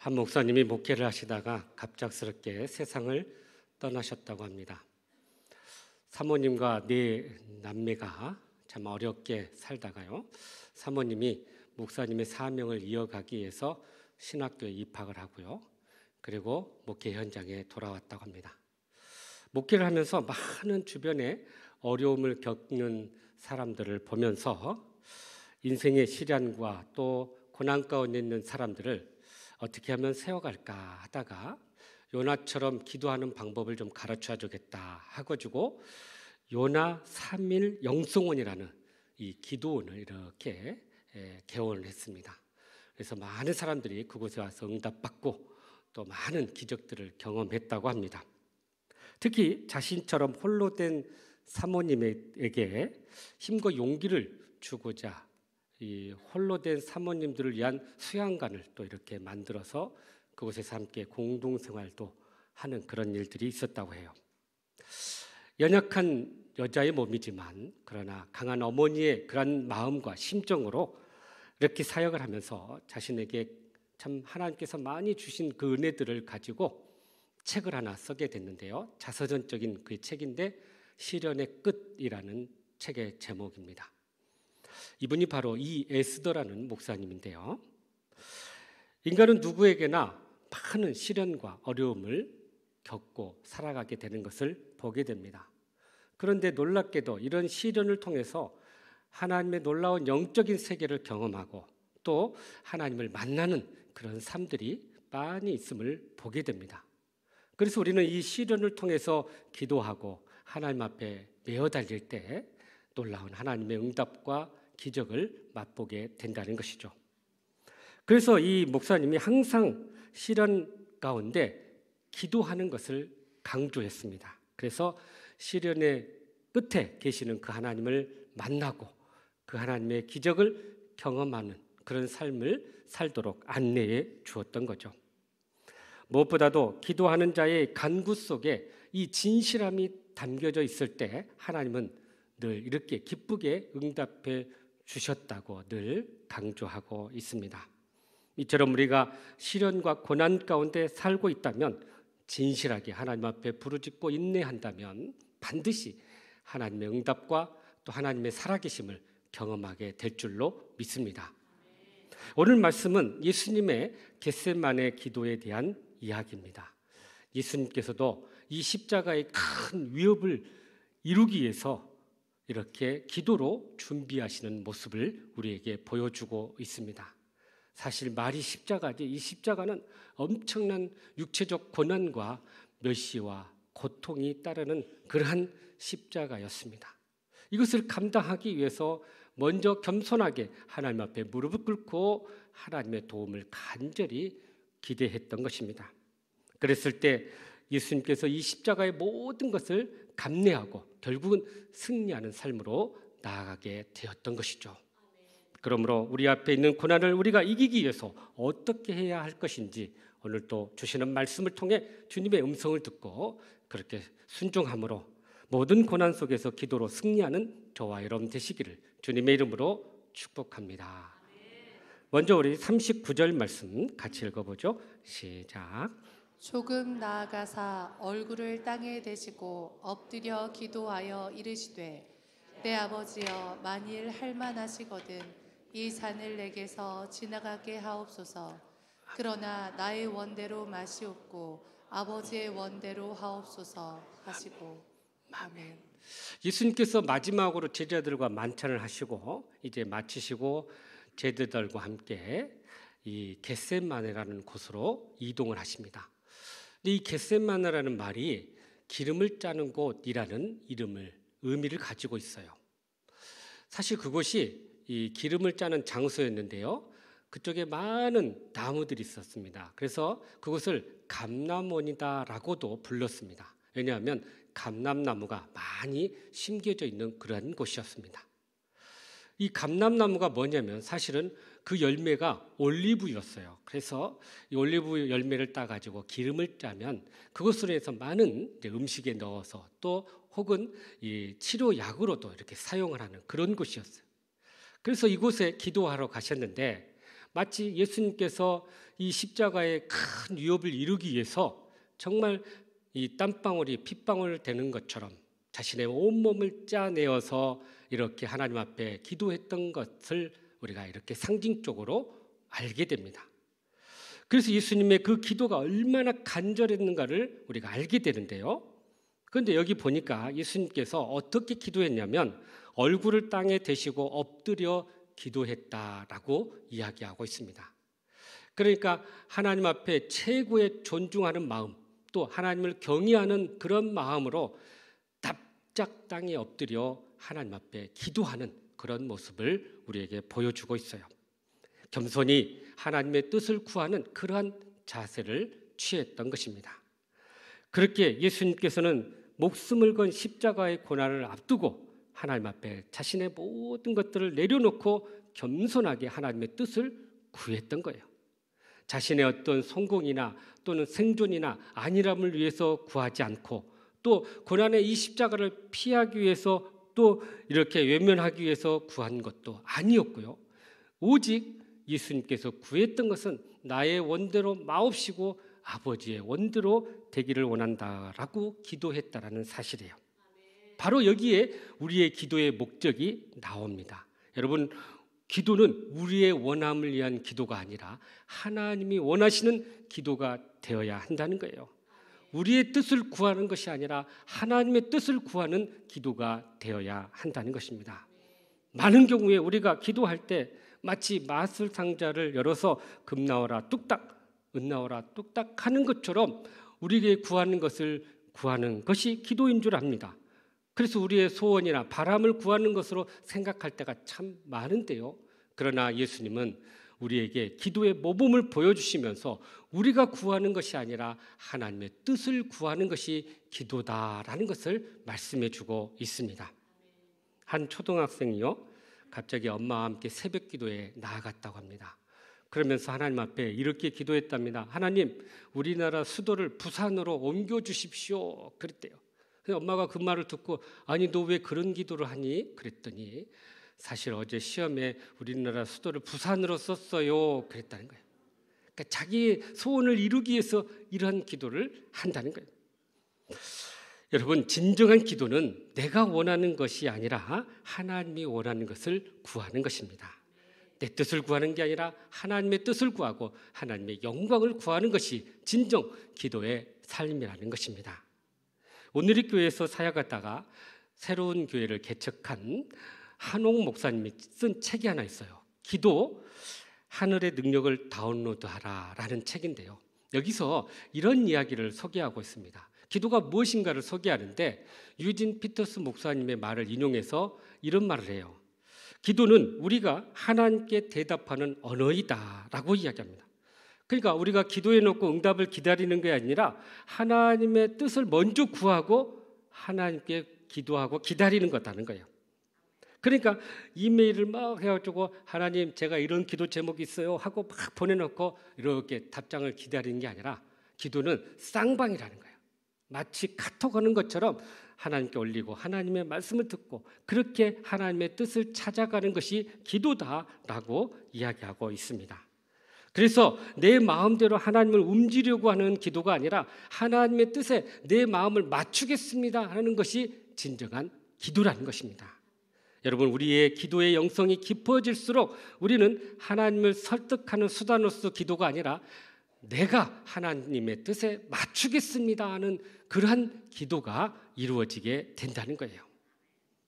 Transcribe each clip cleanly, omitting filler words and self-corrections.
한 목사님이 목회를 하시다가 갑작스럽게 세상을 떠나셨다고 합니다. 사모님과 네 남매가 참 어렵게 살다가요, 사모님이 목사님의 사명을 이어가기 위해서 신학교에 입학을 하고요, 그리고 목회 현장에 돌아왔다고 합니다. 목회를 하면서 많은 주변에 어려움을 겪는 사람들을 보면서 인생의 시련과 또 고난 가운데 있는 사람들을 어떻게 하면 세워갈까 하다가 요나처럼 기도하는 방법을 좀 가르쳐 주겠다 하고지고 요나 3일 영성원이라는 이 기도원을 이렇게 개원을 했습니다. 그래서 많은 사람들이 그곳에 와서 응답받고 또 많은 기적들을 경험했다고 합니다. 특히 자신처럼 홀로 된 사모님에게 힘과 용기를 주고자 이 홀로 된 사모님들을 위한 수양관을 또 이렇게 만들어서 그곳에서 함께 공동생활도 하는 그런 일들이 있었다고 해요. 연약한 여자의 몸이지만 그러나 강한 어머니의 그런 마음과 심정으로 이렇게 사역을 하면서 자신에게 참 하나님께서 많이 주신 그 은혜들을 가지고 책을 하나 쓰게 됐는데요. 자서전적인 그 책인데 시련의 끝이라는 책의 제목입니다. 이분이 바로 이 에스더라는 목사님인데요. 인간은 누구에게나 많은 시련과 어려움을 겪고 살아가게 되는 것을 보게 됩니다. 그런데 놀랍게도 이런 시련을 통해서 하나님의 놀라운 영적인 세계를 경험하고 또 하나님을 만나는 그런 삶들이 많이 있음을 보게 됩니다. 그래서 우리는 이 시련을 통해서 기도하고 하나님 앞에 매어 달릴 때 놀라운 하나님의 응답과 기적을 맛보게 된다는 것이죠. 그래서 이 목사님이 항상 시련 가운데 기도하는 것을 강조했습니다. 그래서 시련의 끝에 계시는 그 하나님을 만나고 그 하나님의 기적을 경험하는 그런 삶을 살도록 안내해 주었던 거죠. 무엇보다도 기도하는 자의 간구 속에 이 진실함이 담겨져 있을 때 하나님은 늘 이렇게 기쁘게 응답해 주셨다고 늘 강조하고 있습니다. 이처럼 우리가 시련과 고난 가운데 살고 있다면 진실하게 하나님 앞에 부르짖고 인내한다면 반드시 하나님의 응답과 또 하나님의 살아계심을 경험하게 될 줄로 믿습니다. 오늘 말씀은 예수님의 겟세마네 기도에 대한 이야기입니다. 예수님께서도 이 십자가의 큰 위협을 이루기 위해서 이렇게 기도로 준비하시는 모습을 우리에게 보여주고 있습니다. 사실 말이 십자가지 이 십자가는 엄청난 육체적 고난과 멸시와 고통이 따르는 그러한 십자가였습니다. 이것을 감당하기 위해서 먼저 겸손하게 하나님 앞에 무릎을 꿇고 하나님의 도움을 간절히 기대했던 것입니다. 그랬을 때 예수님께서 이 십자가의 모든 것을 감내하고 결국은 승리하는 삶으로 나아가게 되었던 것이죠. 그러므로 우리 앞에 있는 고난을 우리가 이기기 위해서 어떻게 해야 할 것인지 오늘 또 주시는 말씀을 통해 주님의 음성을 듣고 그렇게 순종함으로 모든 고난 속에서 기도로 승리하는 저와 여러분 되시기를 주님의 이름으로 축복합니다. 먼저 우리 39절 말씀 같이 읽어보죠. 시작. 조금 나아가사 얼굴을 땅에 대시고 엎드려 기도하여 이르시되 내 아버지여 만일 할만하시거든 이 산을 내게서 지나가게 하옵소서. 그러나 나의 원대로 마시옵고 아버지의 원대로 하옵소서 하시고 아멘. 예수님께서 마지막으로 제자들과 만찬을 하시고 이제 마치시고 제자들과 함께 이 겟세마네라는 곳으로 이동을 하십니다. 이 겟세마네라는 말이 기름을 짜는 곳이라는 의미를 가지고 있어요. 사실 그곳이 이 기름을 짜는 장소였는데요. 그쪽에 많은 나무들이 있었습니다. 그래서 그곳을 감람원이다라고도 불렀습니다. 왜냐하면 감람나무가 많이 심겨져 있는 그러한 곳이었습니다. 이 감람나무가 뭐냐면 사실은 그 열매가 올리브였어요. 그래서 이 올리브 열매를 따가지고 기름을 짜면 그것으로 해서 많은 음식에 넣어서 또 혹은 이 치료약으로도 이렇게 사용을 하는 그런 곳이었어요. 그래서 이곳에 기도하러 가셨는데 마치 예수님께서 이 십자가의 큰 위협을 이루기 위해서 정말 이 땀방울이 핏방울 되는 것처럼 자신의 온몸을 짜내어서 이렇게 하나님 앞에 기도했던 것을 우리가 이렇게 상징적으로 알게 됩니다. 그래서 예수님의 그 기도가 얼마나 간절했는가를 우리가 알게 되는데요. 그런데 여기 보니까 예수님께서 어떻게 기도했냐면 얼굴을 땅에 대시고 엎드려 기도했다라고 이야기하고 있습니다. 그러니까 하나님 앞에 최고의 존중하는 마음, 또 하나님을 경외하는 그런 마음으로 납작 땅에 엎드려 하나님 앞에 기도하는 그런 모습을 우리에게 보여주고 있어요. 겸손히 하나님의 뜻을 구하는 그러한 자세를 취했던 것입니다. 그렇게 예수님께서는 목숨을 건 십자가의 고난을 앞두고 하나님 앞에 자신의 모든 것들을 내려놓고 겸손하게 하나님의 뜻을 구했던 거예요. 자신의 어떤 성공이나 또는 생존이나 안일함을 위해서 구하지 않고 또 고난의 이 십자가를 피하기 위해서 또 이렇게 외면하기 위해서 구한 것도 아니었고요. 오직 예수님께서 구했던 것은 나의 원대로 마옵시고 아버지의 원대로 되기를 원한다라고 기도했다라는 사실이에요. 바로 여기에 우리의 기도의 목적이 나옵니다. 여러분, 기도는 우리의 원함을 위한 기도가 아니라 하나님이 원하시는 기도가 되어야 한다는 거예요. 우리의 뜻을 구하는 것이 아니라 하나님의 뜻을 구하는 기도가 되어야 한다는 것입니다. 많은 경우에 우리가 기도할 때 마치 마술 상자를 열어서 금 나와라 뚝딱, 은 나와라 뚝딱 하는 것처럼 우리에게 구하는 것을 구하는 것이 기도인 줄 압니다. 그래서 우리의 소원이나 바람을 구하는 것으로 생각할 때가 참 많은데요. 그러나 예수님은 우리에게 기도의 모범을 보여주시면서 우리가 구하는 것이 아니라 하나님의 뜻을 구하는 것이 기도다라는 것을 말씀해 주고 있습니다. 한 초등학생이요, 갑자기 엄마와 함께 새벽 기도에 나아갔다고 합니다. 그러면서 하나님 앞에 이렇게 기도했답니다. 하나님, 우리나라 수도를 부산으로 옮겨주십시오. 그랬대요. 엄마가 그 말을 듣고 아니 너 왜 그런 기도를 하니? 그랬더니 사실 어제 시험에 우리나라 수도를 부산으로 썼어요. 그랬다는 거예요. 그러니까 자기의 소원을 이루기 위해서 이러한 기도를 한다는 거예요. 여러분, 진정한 기도는 내가 원하는 것이 아니라 하나님이 원하는 것을 구하는 것입니다. 내 뜻을 구하는 게 아니라 하나님의 뜻을 구하고 하나님의 영광을 구하는 것이 진정 기도의 삶이라는 것입니다. 오늘의 교회에서 사역하다가 새로운 교회를 개척한 한옥 목사님이 쓴 책이 하나 있어요. 기도, 하늘의 능력을 다운로드하라라는 책인데요. 여기서 이런 이야기를 소개하고 있습니다. 기도가 무엇인가를 소개하는데 유진 피터스 목사님의 말을 인용해서 이런 말을 해요. 기도는 우리가 하나님께 대답하는 언어이다라고 이야기합니다. 그러니까 우리가 기도해놓고 응답을 기다리는 게 아니라 하나님의 뜻을 먼저 구하고 하나님께 기도하고 기다리는 거다는 거예요. 그러니까 이메일을 막 해가지고 하나님 제가 이런 기도 제목이 있어요 하고 막 보내놓고 이렇게 답장을 기다리는 게 아니라 기도는 쌍방이라는 거예요. 마치 카톡 하는 것처럼 하나님께 올리고 하나님의 말씀을 듣고 그렇게 하나님의 뜻을 찾아가는 것이 기도다라고 이야기하고 있습니다. 그래서 내 마음대로 하나님을 움직이려고 하는 기도가 아니라 하나님의 뜻에 내 마음을 맞추겠습니다 하는 것이 진정한 기도라는 것입니다. 여러분, 우리의 기도의 영성이 깊어질수록 우리는 하나님을 설득하는 수단으로서 기도가 아니라 내가 하나님의 뜻에 맞추겠습니다 하는 그러한 기도가 이루어지게 된다는 거예요.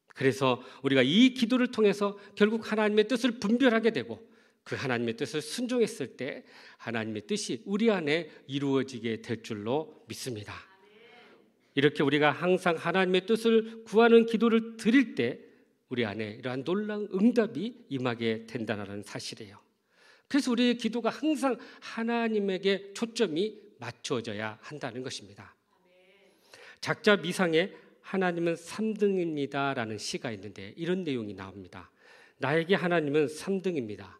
그래서 우리가 이 기도를 통해서 결국 하나님의 뜻을 분별하게 되고 그 하나님의 뜻을 순종했을 때 하나님의 뜻이 우리 안에 이루어지게 될 줄로 믿습니다. 이렇게 우리가 항상 하나님의 뜻을 구하는 기도를 드릴 때 우리 안에 이러한 놀라운 응답이 임하게 된다는 사실이에요. 그래서 우리의 기도가 항상 하나님에게 초점이 맞춰져야 한다는 것입니다. 작자 미상에 하나님은 3등입니다라는 시가 있는데 이런 내용이 나옵니다. 나에게 하나님은 3등입니다.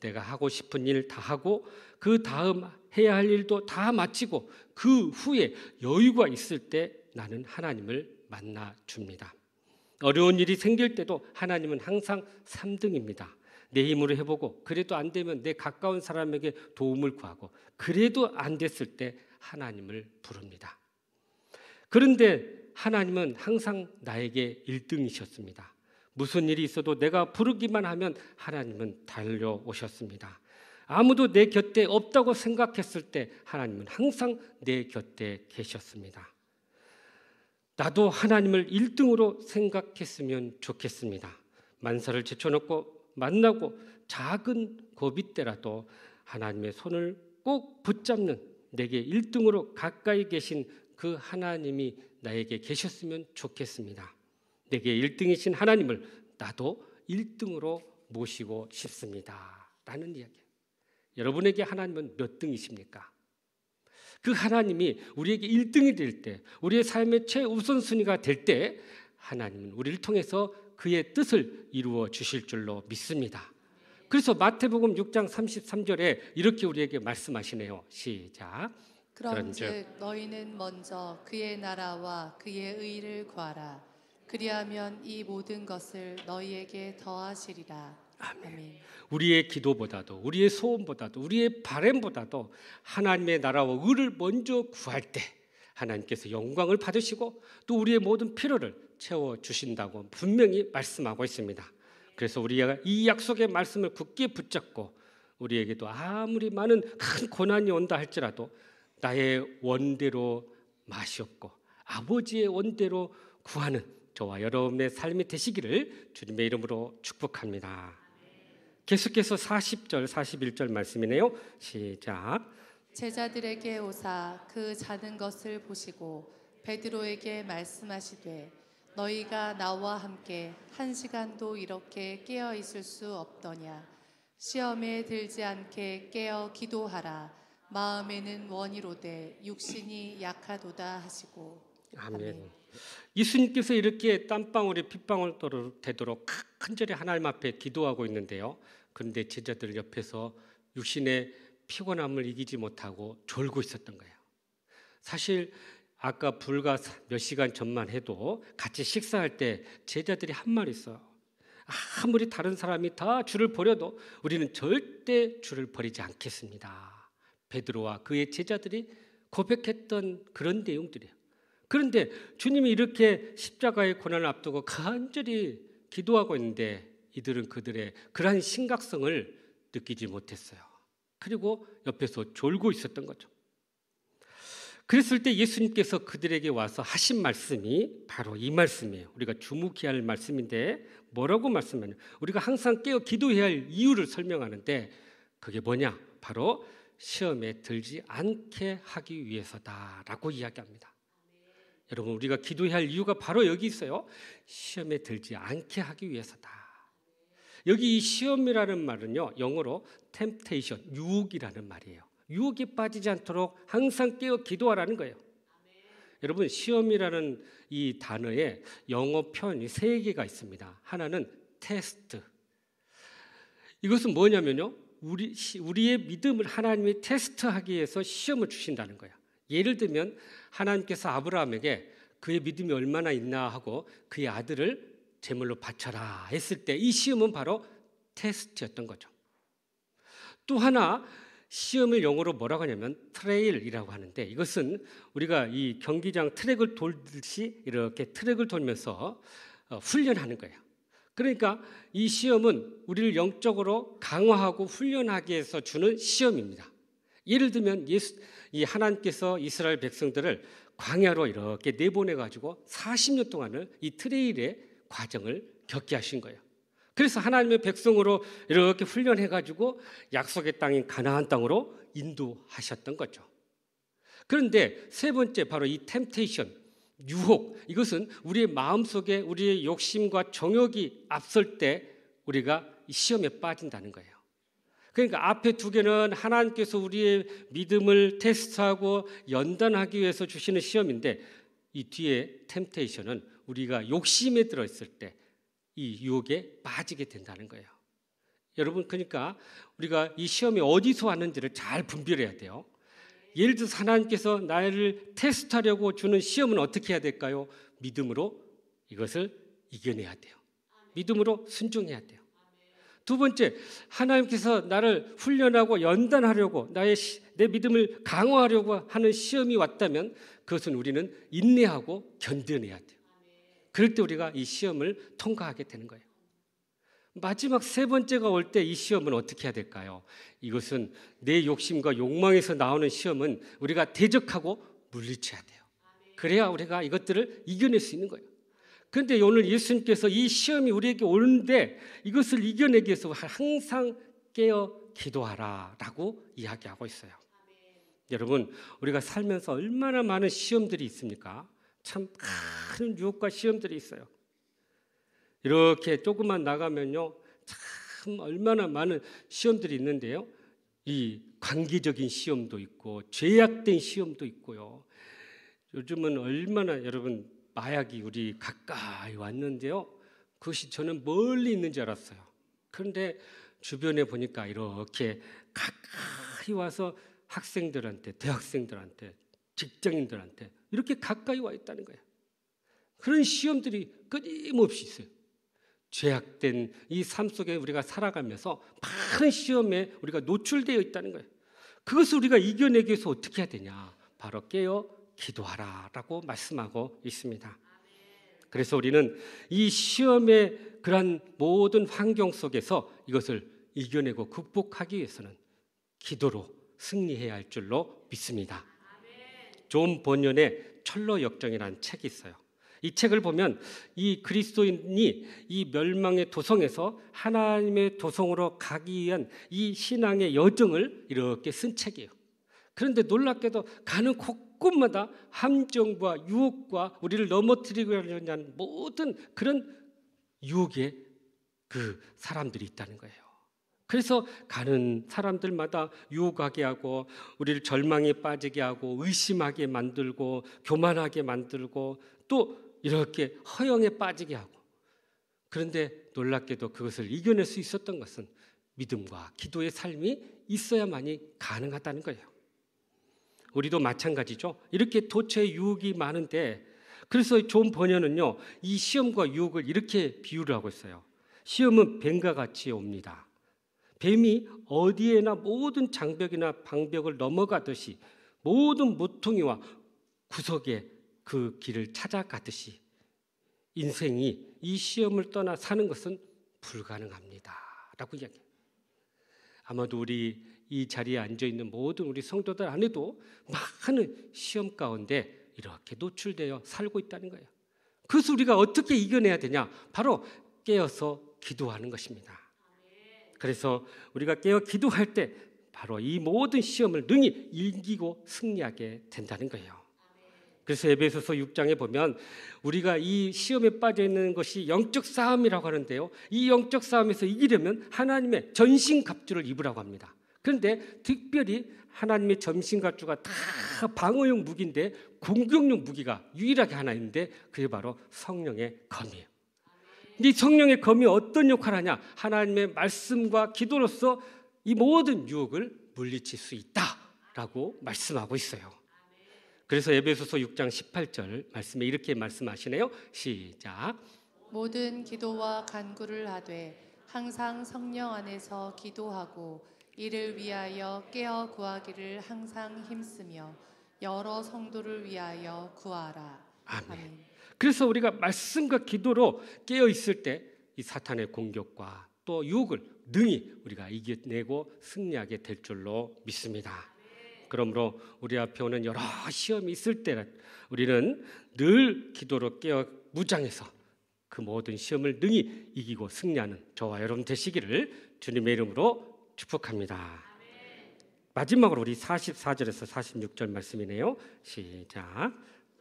내가 하고 싶은 일 다 하고 그 다음 해야 할 일도 다 마치고 그 후에 여유가 있을 때 나는 하나님을 만나 줍니다. 어려운 일이 생길 때도 하나님은 항상 3등입니다. 내 힘으로 해보고 그래도 안 되면 내 가까운 사람에게 도움을 구하고 그래도 안 됐을 때 하나님을 부릅니다. 그런데 하나님은 항상 나에게 1등이셨습니다. 무슨 일이 있어도 내가 부르기만 하면 하나님은 달려오셨습니다. 아무도 내 곁에 없다고 생각했을 때 하나님은 항상 내 곁에 계셨습니다. 나도 하나님을 1등으로 생각했으면 좋겠습니다. 만사를 제쳐놓고 만나고 작은 고비 때라도 하나님의 손을 꼭 붙잡는 내게 1등으로 가까이 계신 그 하나님이 나에게 계셨으면 좋겠습니다. 내게 1등이신 하나님을 나도 1등으로 모시고 싶습니다. 라는 이야기예요. 여러분에게 하나님은 몇 등이십니까? 그 하나님이 우리에게 1등이 될 때, 우리의 삶의 최우선순위가 될 때 하나님은 우리를 통해서 그의 뜻을 이루어 주실 줄로 믿습니다. 그래서 마태복음 6장 33절에 이렇게 우리에게 말씀하시네요. 시작. 그런즉 너희는 먼저 그의 나라와 그의 의를 구하라. 그리하면 이 모든 것을 너희에게 더하시리라. 아멘. 우리의 기도보다도 우리의 소원보다도 우리의 바람보다도 하나님의 나라와 의를 먼저 구할 때 하나님께서 영광을 받으시고 또 우리의 모든 필요를 채워주신다고 분명히 말씀하고 있습니다. 그래서 우리가 이 약속의 말씀을 굳게 붙잡고 우리에게도 아무리 많은 큰 고난이 온다 할지라도 나의 원대로 마시옵고 아버지의 원대로 구하는 저와 여러분의 삶이 되시기를 주님의 이름으로 축복합니다. 계속해서 40절 41절 말씀이네요. 시작. 제자들에게 오사 그 자는 것을 보시고 베드로에게 말씀하시되 너희가 나와 함께 1시간도 이렇게 깨어 있을 수 없더냐. 시험에 들지 않게 깨어 기도하라. 마음에는 원이로되 육신이 약하도다 하시고. 아멘. 예수님께서 이렇게 땀방울이 핏방울 되도록 간절히 하나님 앞에 기도하고 있는데요. 그런데 제자들 옆에서 육신의 피곤함을 이기지 못하고 졸고 있었던 거예요. 사실 아까 불과 몇 시간 전만 해도 같이 식사할 때 제자들이 한 말 있어요. 아무리 다른 사람이 다 줄을 버려도 우리는 절대 줄을 버리지 않겠습니다. 베드로와 그의 제자들이 고백했던 그런 내용들이에요. 그런데 주님이 이렇게 십자가의 고난을 앞두고 간절히 기도하고 있는데 이들은 그들의 그러한 심각성을 느끼지 못했어요. 그리고 옆에서 졸고 있었던 거죠. 그랬을 때 예수님께서 그들에게 와서 하신 말씀이 바로 이 말씀이에요. 우리가 주목해야 할 말씀인데 뭐라고 말씀하냐? 우리가 항상 깨어 기도해야 할 이유를 설명하는데 그게 뭐냐? 바로 시험에 들지 않게 하기 위해서다라고 이야기합니다. 여러분 우리가 기도해야 할 이유가 바로 여기 있어요. 시험에 들지 않게 하기 위해서다. 여기 이 시험이라는 말은요, 영어로 temptation, 유혹이라는 말이에요. 유혹에 빠지지 않도록 항상 깨어 기도하라는 거예요. 여러분 시험이라는 이 단어에 영어 표현이 3개가 있습니다. 하나는 테스트. 이것은 뭐냐면요, 우리의 믿음을 하나님이 테스트하기 위해서 시험을 주신다는 거예요. 예를 들면 하나님께서 아브라함에게 그의 믿음이 얼마나 있나 하고 그의 아들을 제물로 바쳐라 했을 때 이 시험은 바로 테스트였던 거죠. 또 하나 시험을 영어로 뭐라고 하냐면 트레일이라고 하는데 이것은 우리가 이 경기장 트랙을 돌듯이 이렇게 트랙을 돌면서 훈련하는 거예요. 그러니까 이 시험은 우리를 영적으로 강화하고 훈련하기 위해서 주는 시험입니다. 예를 들면 이 하나님께서 이스라엘 백성들을 광야로 이렇게 내보내 가지고 40년 동안을 이 트레일의 과정을 겪게 하신 거예요. 그래서 하나님의 백성으로 이렇게 훈련해 가지고 약속의 땅인 가나안 땅으로 인도하셨던 거죠. 그런데 세 번째 바로 이 템테이션, 유혹, 이것은 우리의 마음속에 우리의 욕심과 정욕이 앞설 때 우리가 시험에 빠진다는 거예요. 그러니까 앞에 2개는 하나님께서 우리의 믿음을 테스트하고 연단하기 위해서 주시는 시험인데 이 뒤에 템테이션은 우리가 욕심에 들어있을 때 이 유혹에 빠지게 된다는 거예요. 여러분 그러니까 우리가 이 시험이 어디서 왔는지를 잘 분별해야 돼요. 예를 들어서 하나님께서 나를 테스트하려고 주는 시험은 어떻게 해야 될까요? 믿음으로 이것을 이겨내야 돼요. 믿음으로 순종해야 돼요. 두 번째, 하나님께서 나를 훈련하고 연단하려고 내 믿음을 강화하려고 하는 시험이 왔다면 그것은 우리는 인내하고 견뎌내야 돼요. 그럴 때 우리가 이 시험을 통과하게 되는 거예요. 마지막 세 번째가 올 때 이 시험은 어떻게 해야 될까요? 이것은 내 욕심과 욕망에서 나오는 시험은 우리가 대적하고 물리쳐야 돼요. 그래야 우리가 이것들을 이겨낼 수 있는 거예요. 그런데 오늘 예수님께서 이 시험이 우리에게 오는데 이것을 이겨내기 위해서 항상 깨어 기도하라 라고 이야기하고 있어요. 여러분, 우리가 살면서 얼마나 많은 시험들이 있습니까? 참 많은 유혹과 시험들이 있어요. 이렇게 조금만 나가면요, 참 얼마나 많은 시험들이 있는데요. 이 관계적인 시험도 있고 죄악된 시험도 있고요. 요즘은 얼마나 여러분 마약이 우리 가까이 왔는데요. 그것이 저는 멀리 있는 줄 알았어요. 그런데 주변에 보니까 이렇게 가까이 와서 학생들한테, 대학생들한테, 직장인들한테 이렇게 가까이 와 있다는 거예요. 그런 시험들이 끊임없이 있어요. 죄악된 이 삶 속에 우리가 살아가면서 많은 시험에 우리가 노출되어 있다는 거예요. 그것을 우리가 이겨내기 위해서 어떻게 해야 되냐? 바로 깨어 기도하라라고 말씀하고 있습니다. 그래서 우리는 이 시험의 그러한 모든 환경 속에서 이것을 이겨내고 극복하기 위해서는 기도로 승리해야 할 줄로 믿습니다. 존 번연의 철로 역정이라는 책이 있어요. 이 책을 보면 이 그리스도인이 이 멸망의 도성에서 하나님의 도성으로 가기 위한 이 신앙의 여정을 이렇게 쓴 책이에요. 그런데 놀랍게도 가는 곳곳마다 함정과 유혹과 우리를 넘어뜨리고 하려는 모든 그런 유혹의 그 사람들이 있다는 거예요. 그래서 가는 사람들마다 유혹하게 하고 우리를 절망에 빠지게 하고 의심하게 만들고 교만하게 만들고 또 이렇게 허영에 빠지게 하고, 그런데 놀랍게도 그것을 이겨낼 수 있었던 것은 믿음과 기도의 삶이 있어야만이 가능하다는 거예요. 우리도 마찬가지죠. 이렇게 도처에 유혹이 많은데, 그래서 존 번연은요 이 시험과 유혹을 이렇게 비유를 하고 있어요. 시험은 뱀과 같이 옵니다. 뱀이 어디에나 모든 장벽이나 방벽을 넘어가듯이 모든 모퉁이와 구석에 그 길을 찾아가듯이 인생이 이 시험을 떠나 사는 것은 불가능합니다 라고 이야기해요. 아마도 우리 이 자리에 앉아있는 모든 우리 성도들 안에도 많은 시험 가운데 이렇게 노출되어 살고 있다는 거예요. 그래서 우리가 어떻게 이겨내야 되냐? 바로 깨어서 기도하는 것입니다. 그래서 우리가 깨어 기도할 때 바로 이 모든 시험을 능히 이기고 승리하게 된다는 거예요. 그래서 에베소서 6장에 보면 우리가 이 시험에 빠져 있는 것이 영적 싸움이라고 하는데요. 이 영적 싸움에서 이기려면 하나님의 전신갑주를 입으라고 합니다. 그런데 특별히 하나님의 전신갑주가 다 방어용 무기인데 공격용 무기가 유일하게 하나 있는데 그게 바로 성령의 검이에요. 이 성령의 검이 어떤 역할을 하냐? 하나님의 말씀과 기도로서 이 모든 유혹을 물리칠 수 있다라고 말씀하고 있어요. 그래서 에베소서 6장 18절 말씀에 이렇게 말씀하시네요. 시작. 모든 기도와 간구를 하되 항상 성령 안에서 기도하고 이를 위하여 깨어 구하기를 항상 힘쓰며 여러 성도를 위하여 구하라. 아멘. 그래서 우리가 말씀과 기도로 깨어 있을 때 이 사탄의 공격과 또 유혹을 능히 우리가 이겨내고 승리하게 될 줄로 믿습니다. 그러므로 우리 앞에 오는 여러 시험이 있을 때 우리는 늘 기도로 깨어 무장해서 그 모든 시험을 능히 이기고 승리하는 저와 여러분 되시기를 주님의 이름으로 축복합니다. 마지막으로 우리 44절에서 46절 말씀이네요. 시작.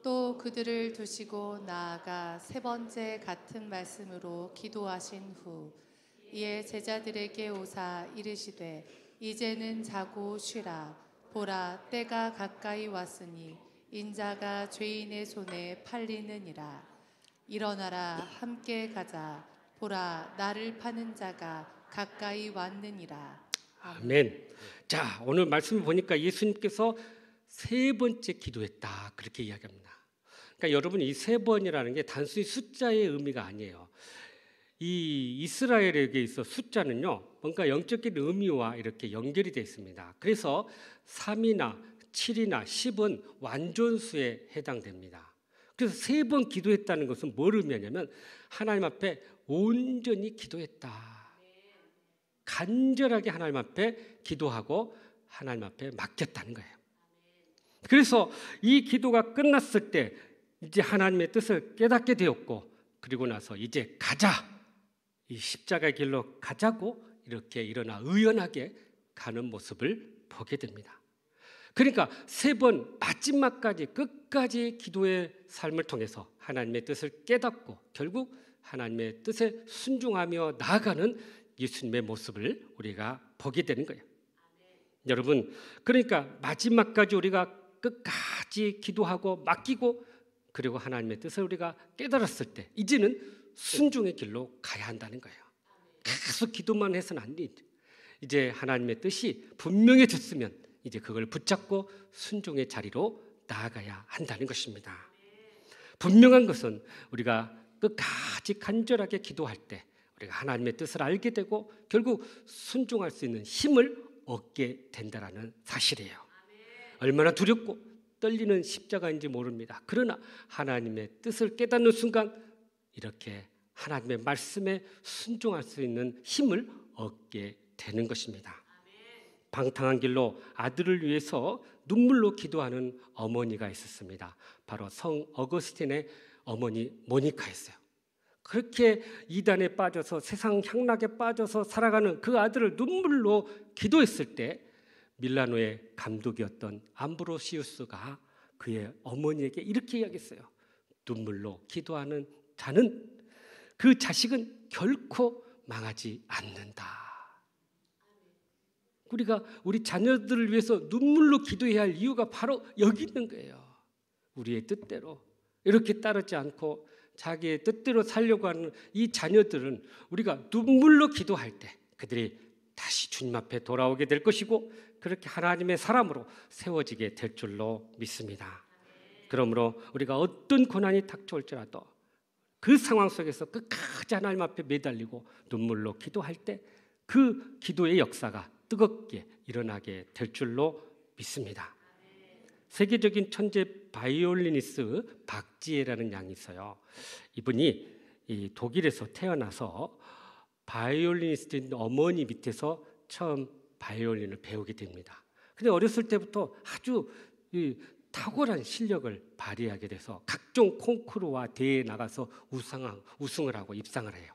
또 그들을 두시고 나아가 세 번째 같은 말씀으로 기도하신 후 이에 제자들에게 오사 이르시되 이제는 자고 쉬라. 보라 때가 가까이 왔으니 인자가 죄인의 손에 팔리느니라. 일어나라 함께 가자. 보라 나를 파는 자가 가까이 왔느니라. 아멘. 자, 오늘 말씀을 보니까 예수님께서 세 번째 기도했다 그렇게 이야기합니다. 그러니까 여러분 이 세 번이라는 게 단순히 숫자의 의미가 아니에요. 이 이스라엘에게 있어 숫자는요, 뭔가 영적인 의미와 이렇게 연결이 되어 있습니다. 그래서 3이나 7이나 10은 완전수에 해당됩니다. 그래서 3번 기도했다는 것은 뭘 의미하냐면 하나님 앞에 온전히 기도했다. 간절하게 하나님 앞에 기도하고 하나님 앞에 맡겼다는 거예요. 그래서 이 기도가 끝났을 때 이제 하나님의 뜻을 깨닫게 되었고, 그리고 나서 이제 가자, 이 십자가의 길로 가자고 이렇게 일어나 의연하게 가는 모습을 보게 됩니다. 그러니까 3번 마지막까지 끝까지 기도의 삶을 통해서 하나님의 뜻을 깨닫고 결국 하나님의 뜻에 순종하며 나아가는 예수님의 모습을 우리가 보게 되는 거예요. 여러분, 그러니까 마지막까지 우리가 끝까지 기도하고 맡기고 그리고 하나님의 뜻을 우리가 깨달았을 때 이제는 순종의 길로 가야 한다는 거예요. 계속 기도만 해서는 안 돼. 이제 하나님의 뜻이 분명해졌으면 이제 그걸 붙잡고 순종의 자리로 나아가야 한다는 것입니다. 분명한 것은 우리가 끝까지 간절하게 기도할 때 우리가 하나님의 뜻을 알게 되고 결국 순종할 수 있는 힘을 얻게 된다는 사실이에요. 얼마나 두렵고 떨리는 십자가인지 모릅니다. 그러나 하나님의 뜻을 깨닫는 순간 이렇게 하나님의 말씀에 순종할 수 있는 힘을 얻게 되는 것입니다. 방탕한 길로 아들을 위해서 눈물로 기도하는 어머니가 있었습니다. 바로 성 어거스틴의 어머니 모니카였어요. 그렇게 이단에 빠져서 세상 향락에 빠져서 살아가는 그 아들을 눈물로 기도했을 때 밀라노의 감독이었던 암브로시우스가 그의 어머니에게 이렇게 이야기했어요. 눈물로 기도하는 자는 그 자식은 결코 망하지 않는다. 우리가 우리 자녀들을 위해서 눈물로 기도해야 할 이유가 바로 여기 있는 거예요. 우리의 뜻대로 이렇게 따르지 않고 자기의 뜻대로 살려고 하는 이 자녀들은 우리가 눈물로 기도할 때 그들이 다시 주님 앞에 돌아오게 될 것이고 그렇게 하나님의 사람으로 세워지게 될 줄로 믿습니다. 그러므로 우리가 어떤 고난이 닥쳐올지라도 그 상황 속에서 끝까지 하나님 앞에 매달리고 눈물로 기도할 때 그 기도의 역사가 뜨겁게 일어나게 될 줄로 믿습니다. 세계적인 천재 바이올리니스트 박지혜라는 양이 있어요. 이분이 이 독일에서 태어나서 바이올리니스트인 어머니 밑에서 처음 바이올린을 배우게 됩니다. 근데 어렸을 때부터 아주 탁월한 실력을 발휘하게 돼서 각종 콩쿠르와 대회에 나가서 우승을 하고 입상을 해요.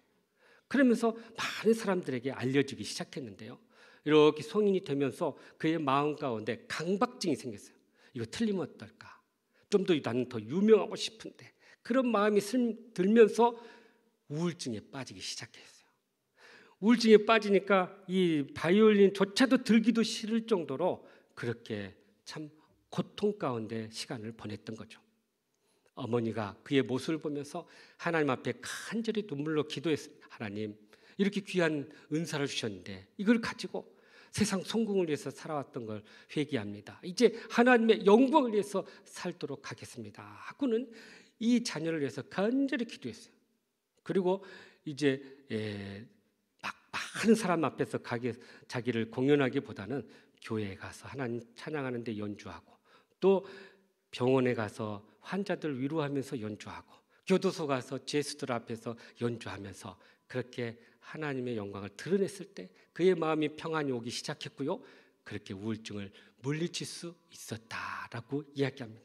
그러면서 많은 사람들에게 알려지기 시작했는데요. 이렇게 성인이 되면서 그의 마음 가운데 강박증이 생겼어요. 이거 틀리면 어떨까? 좀 더 나는 더 유명하고 싶은데 그런 마음이 들면서 우울증에 빠지기 시작했어요. 우울증에 빠지니까 이 바이올린조차도 들기도 싫을 정도로 그렇게 참 고통 가운데 시간을 보냈던 거죠. 어머니가 그의 모습을 보면서 하나님 앞에 간절히 눈물로 기도했습니다. 하나님, 이렇게 귀한 은사를 주셨는데 이걸 가지고 세상 성공을 위해서 살아왔던 걸 회개합니다. 이제 하나님의 영광을 위해서 살도록 하겠습니다. 하고는 이 자녀를 위해서 간절히 기도했어요. 그리고 이제 막 많은 사람 앞에서 자기를 공연하기보다는 교회에 가서 하나님 찬양하는 데 연주하고 또 병원에 가서 환자들 위로하면서 연주하고 교도소 가서 죄수들 앞에서 연주하면서 그렇게 하나님의 영광을 드러냈을 때 그의 마음이 평안이 오기 시작했고요. 그렇게 우울증을 물리칠 수 있었다라고 이야기합니다.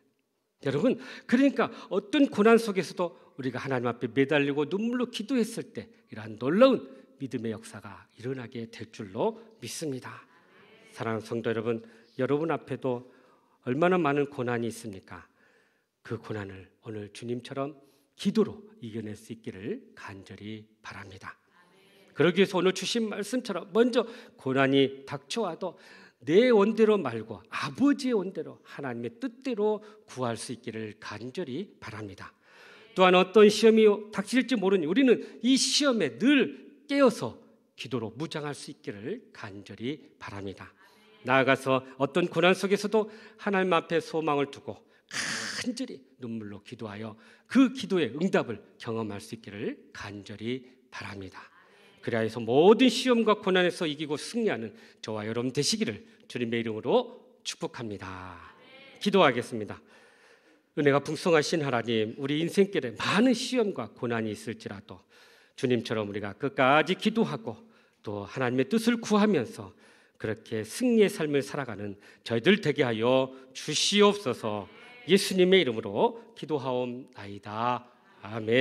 여러분, 그러니까 어떤 고난 속에서도 우리가 하나님 앞에 매달리고 눈물로 기도했을 때 이러한 놀라운 믿음의 역사가 일어나게 될 줄로 믿습니다. 사랑하는 성도 여러분, 여러분 앞에도 얼마나 많은 고난이 있습니까? 그 고난을 오늘 주님처럼 기도로 이겨낼 수 있기를 간절히 바랍니다. 그러기 위해서 오늘 주신 말씀처럼 먼저 고난이 닥쳐와도 내 원대로 말고 아버지의 원대로 하나님의 뜻대로 구할 수 있기를 간절히 바랍니다. 또한 어떤 시험이 닥칠지 모르니 우리는 이 시험에 늘 깨어서 기도로 무장할 수 있기를 간절히 바랍니다. 나아가서 어떤 고난 속에서도 하나님 앞에 소망을 두고 간절히 눈물로 기도하여 그 기도의 응답을 경험할 수 있기를 간절히 바랍니다. 그리하여서 모든 시험과 고난에서 이기고 승리하는 저와 여러분 되시기를 주님의 이름으로 축복합니다. 기도하겠습니다. 은혜가 풍성하신 하나님, 우리 인생길에 많은 시험과 고난이 있을지라도 주님처럼 우리가 끝까지 기도하고 또 하나님의 뜻을 구하면서 그렇게 승리의 삶을 살아가는 저희들 되게 하여 주시옵소서. 예수님의 이름으로 기도하옵나이다. 아멘.